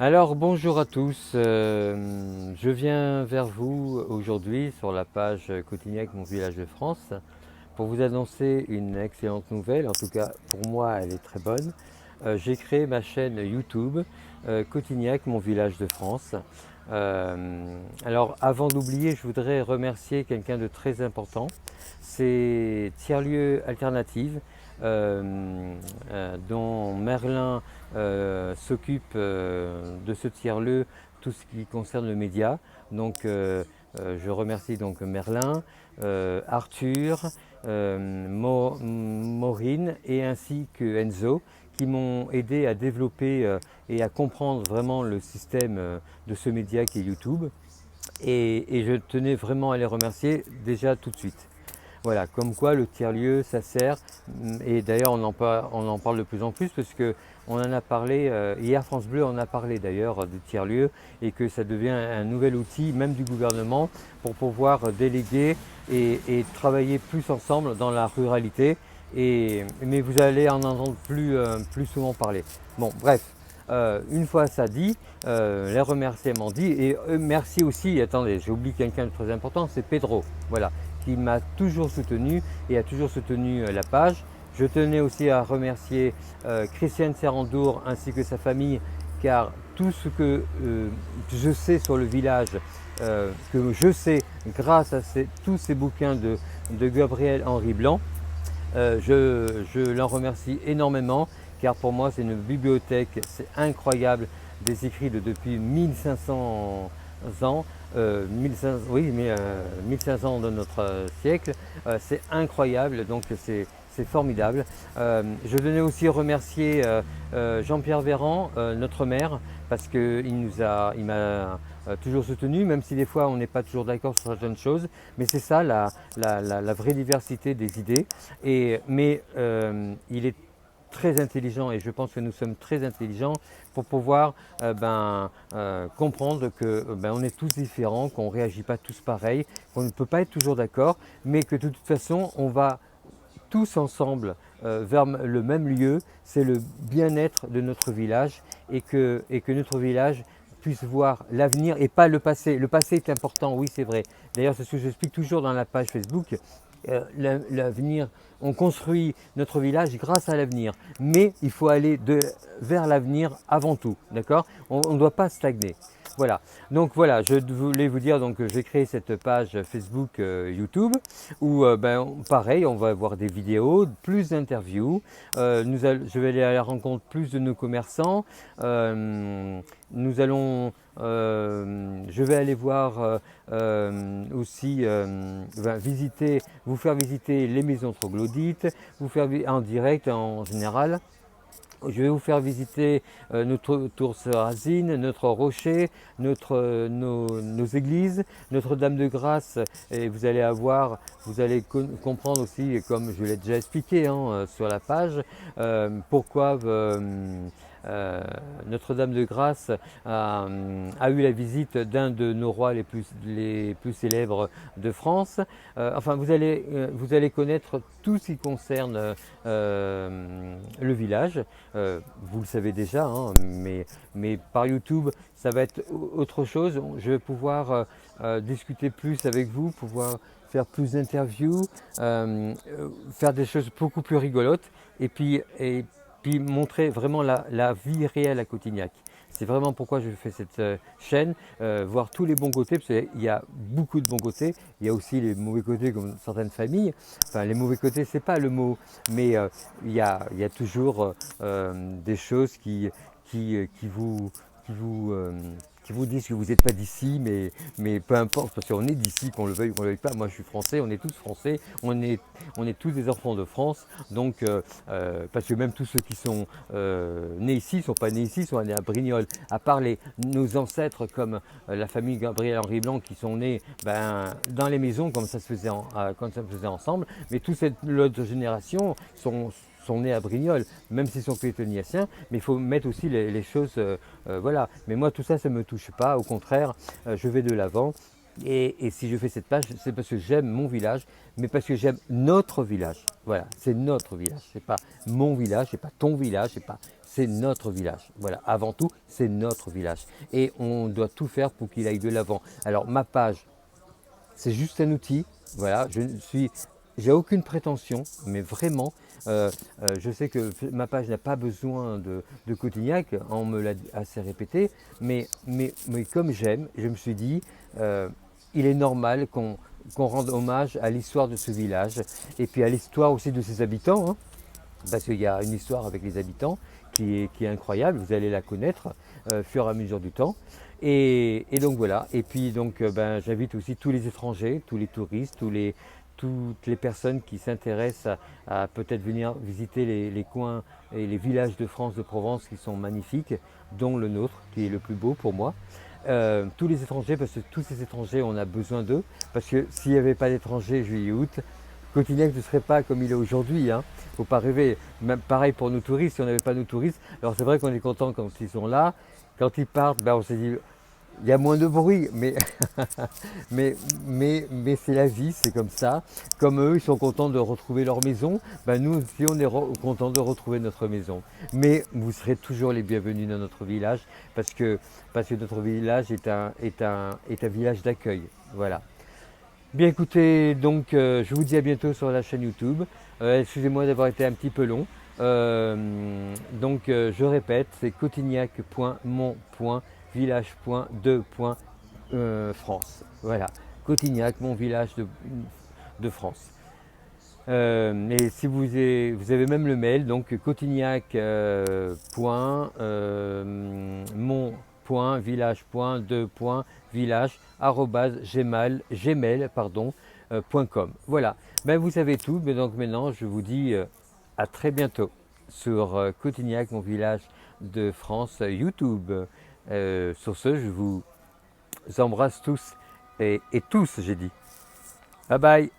Alors bonjour à tous, je viens vers vous aujourd'hui sur la page Cotignac, mon village de France, pour vous annoncer une excellente nouvelle, en tout cas pour moi elle est très bonne. J'ai créé ma chaîne YouTube Cotignac, mon village de France. Alors avant d'oublier, je voudrais remercier quelqu'un de très important, c'est Tiers-Lieux Alternative, dont Merlin s'occupe de ce tiers-lieu, tout ce qui concerne le média. Donc je remercie donc Merlin, Arthur, Maureen et ainsi que Enzo qui m'ont aidé à développer et à comprendre vraiment le système de ce média qui est YouTube. Et je tenais vraiment à les remercier déjà tout de suite. Voilà, comme quoi le tiers-lieu, ça sert, et d'ailleurs on en parle de plus en plus parce que on en a parlé, hier France Bleu en a parlé d'ailleurs du tiers-lieu et que ça devient un nouvel outil même du gouvernement pour pouvoir déléguer et travailler plus ensemble dans la ruralité. Mais vous allez en entendre plus souvent parler. Bon, bref, une fois ça dit, les remerciements dit, et merci aussi, attendez, j'ai oublié quelqu'un de très important, c'est Pedro, voilà, qui m'a toujours soutenu et a toujours soutenu la page. Je tenais aussi à remercier Christiane Serrandour ainsi que sa famille, car tout ce que je sais sur le village, que je sais grâce à tous ces bouquins de Gabriel-Henri Blanc, je l'en remercie énormément, car pour moi c'est une bibliothèque, c'est incroyable, des écrits depuis 1500 ans, 1500, oui, mais 1500 de notre siècle, c'est incroyable, donc c'est formidable. Je venais aussi remercier Jean-Pierre Véran, notre maire, parce qu'il m'a toujours soutenu, même si des fois on n'est pas toujours d'accord sur certaines choses, mais c'est ça la vraie diversité des idées. Mais il est très intelligent et je pense que nous sommes très intelligents pour pouvoir comprendre que on est tous différents, qu'on ne réagit pas tous pareil, qu'on ne peut pas être toujours d'accord, mais que de toute façon on va tous ensemble vers le même lieu, c'est le bien-être de notre village et que notre village puisse voir l'avenir et pas le passé. Le passé est important, oui c'est vrai. D'ailleurs c'est ce que j'explique toujours dans la page Facebook. L'avenir, on construit notre village grâce à l'avenir, mais il faut aller vers l'avenir avant tout, d'accord? On ne doit pas stagner. Voilà, donc voilà, je voulais vous dire donc que j'ai créé cette page Facebook YouTube où pareil, on va avoir des vidéos, plus d'interviews, je vais aller à la rencontre plus de nos commerçants, nous allons, je vais aller voir aussi visiter, vous faire visiter les maisons troglodytes, vous faire en direct en général. Je vais vous faire visiter notre tour Sarrazine, notre rocher, nos églises, Notre-Dame-de-Grâce, et vous allez comprendre aussi, comme je l'ai déjà expliqué sur la page, pourquoi Notre-Dame-de-Grâce a eu la visite d'un de nos rois les plus célèbres de France. Enfin, vous allez connaître tout ce qui concerne le village. Vous le savez déjà, mais par YouTube, ça va être autre chose. Je vais pouvoir discuter plus avec vous, pouvoir faire plus d'interviews, faire des choses beaucoup plus rigolotes et puis montrer vraiment la vie réelle à Cotignac. C'est vraiment pourquoi je fais cette chaîne, voir tous les bons côtés, parce qu'il y a beaucoup de bons côtés, il y a aussi les mauvais côtés comme certaines familles. Enfin, les mauvais côtés, c'est pas le mot, mais il y a toujours des choses qui vous, qui vous, euh, qui vous disent que vous n'êtes pas d'ici, mais peu importe, parce qu'on est d'ici, qu'on le veuille ou qu'on ne le veuille pas. Moi, je suis français, on est tous français, on est tous des enfants de France, donc parce que même tous ceux qui sont nés ici, ne sont pas nés ici, sont nés à Brignoles, à part nos ancêtres comme la famille Gabriel-Henri Blanc qui sont nés dans les maisons comme ça se faisait, comme ça se faisait ensemble, mais toute l'autre génération sont nés à Brignoles, même s'ils sont pétoniaciens, mais il faut mettre aussi les choses, voilà. Mais moi, tout ça, ça ne me touche pas, au contraire, je vais de l'avant. Et si je fais cette page, c'est parce que j'aime mon village, mais parce que j'aime notre village. Voilà, c'est notre village. C'est pas mon village, c'est pas ton village, c'est notre village. Voilà, avant tout, c'est notre village. Et on doit tout faire pour qu'il aille de l'avant. Alors ma page, c'est juste un outil. Voilà, j'ai aucune prétention, mais vraiment, je sais que ma page n'a pas besoin de Cotignac, on me l'a assez répété, mais comme j'aime, je me suis dit, il est normal qu'on rende hommage à l'histoire de ce village et puis à l'histoire aussi de ses habitants, hein, parce qu'il y a une histoire avec les habitants qui est incroyable, vous allez la connaître fur et à mesure du temps. Et donc voilà, et puis donc j'invite aussi tous les étrangers, tous les touristes, toutes les personnes qui s'intéressent à peut-être venir visiter les coins et les villages de France, de Provence qui sont magnifiques, dont le nôtre qui est le plus beau pour moi. Tous les étrangers, parce que tous ces étrangers, on a besoin d'eux, parce que s'il n'y avait pas d'étrangers juillet-août, Cotignac ne serait pas comme il est aujourd'hui. Hein. Faut pas rêver. Même pareil pour nos touristes, si on n'avait pas nos touristes. Alors c'est vrai qu'on est content quand ils sont là. Quand ils partent, on s'est dit, il y a moins de bruit, mais c'est la vie, c'est comme ça. Comme eux, ils sont contents de retrouver leur maison, nous aussi, on est contents de retrouver notre maison. Mais vous serez toujours les bienvenus dans notre village, parce que notre village est un village d'accueil. Voilà. Bien écoutez, donc je vous dis à bientôt sur la chaîne YouTube. Excusez-moi d'avoir été un petit peu long. Je répète, c'est cotignac.mon.village.de.france. Voilà, Cotignac, mon village de France. Et si vous avez même le mail, donc cotignac.mon.village.de.village@gmail.com. Voilà, vous savez tout, mais donc maintenant je vous dis à très bientôt sur Cotignac, mon village de France YouTube. Sur ce, je vous embrasse tous et tous, j'ai dit. Bye bye.